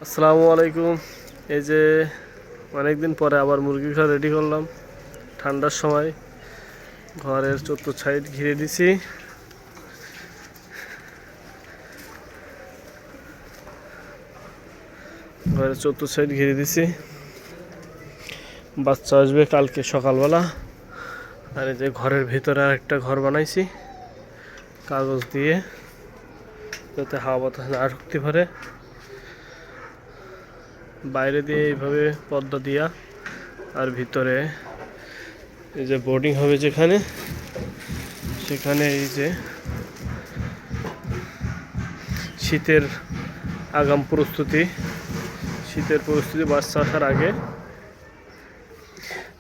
আসসালামু আলাইকুম। এই যে অনেকদিন পরে আবার মুরগির ঘর রেডি করলাম। ঠান্ডার সময় ঘরের চতুর্থ সাইড ঘিরে দিছি। ঘরের চতুর্থ সাইড ঘিরে দিছি। বাচ্চা আসবে কালকে সকালবেলা। আর এই যে ঘরের ভিতরে একটা ঘর বানাইছি কাগজ দিয়ে, যাতে হাওয়া বাতাস না ঢুকতে পারে। বাইরে দিয়ে এইভাবে পর্দা দিয়া, আর ভিতরে এই যে বোর্ডিং হবে যেখানে, সেখানে এই যে শীতের আগাম প্রস্তুতি, বাচ্চা আসার আগে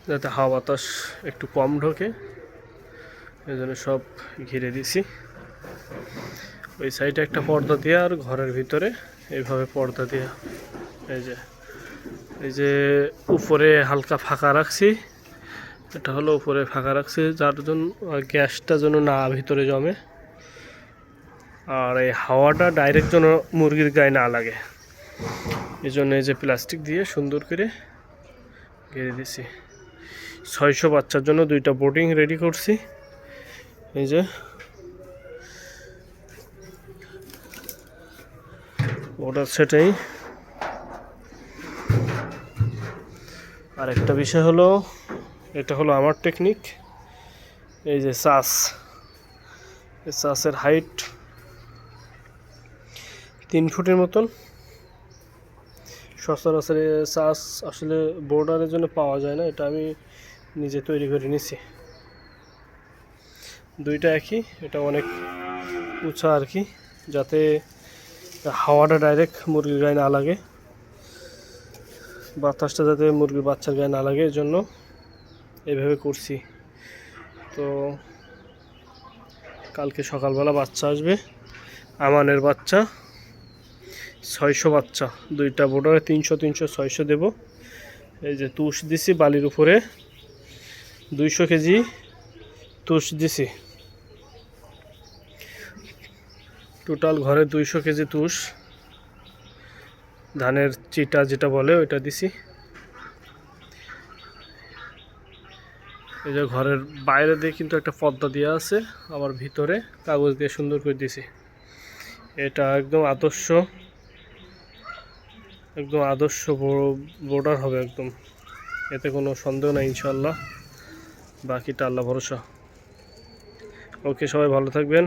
যাতে হাওয়া বাতাস একটু কম ঢোকে, এই জন্য সব ঘিরে দিছি। ওই সাইডে একটা পর্দা দেওয়া, আর ঘরের ভিতরে এইভাবে পর্দা দেওয়া। এই যে উপরে হালকা ফাঁকা রাখছি, এটা হলো উপরে ফাঁকা রাখছি যার জন্য গ্যাসটা যেন না ভিতরে জমে, আর এই হাওয়াটা ডাইরেক্ট যেন মুরগির গায়ে না লাগে। এই জন্য এই যে প্লাস্টিক দিয়ে সুন্দর করে ঘিরে দিছি। 600 বাচ্চার জন্য 2টা বোর্ডিং রেডি করছি। এই যে ওটার সেটাই। আর একটা বিষয় হলো, এটা হলো আমার টেকনিক। এই যে চাষের হাইট 3 ফুটের মতন। সচরাচর চাষ আসলে বোর্ডারের জন্য পাওয়া যায় না, এটা আমি নিজে তৈরি করে নিছি। 2টা একই, এটা অনেক উঁচা আর কি, যাতে হাওয়াটা ডাইরেক্ট মুরগির গায়ে না লাগে, বাতাসটা যাতে মুরগির বাচ্চার গায়ে না লাগে, এজন্য এইভাবে করছি। তো কালকে সকালবেলা বাচ্চা আসবে, আমানের বাচ্চা 600 বাচ্চা, 2টা বোর্ডারে 300 600 দেব। এই যে তুষ দিছি বালির উপরে, 200 কেজি তুষ দিছি। টোটাল ঘরে 200 কেজি তুষ, ধানের চিটা যেটা বলে ওইটা দিছি। এই যে ঘরের বাইরে দিয়ে কিন্তু একটা পর্দা দেওয়া আছে, আবার ভিতরে কাগজ দিয়ে সুন্দর করে দিছি। এটা একদম আদর্শ বোর্ডার হবে একদম, এতে কোনো সন্দেহ নাই ইনশাল্লাহ। বাকিটা আল্লাহ ভরসা। ওকে, সবাই ভালো থাকবেন।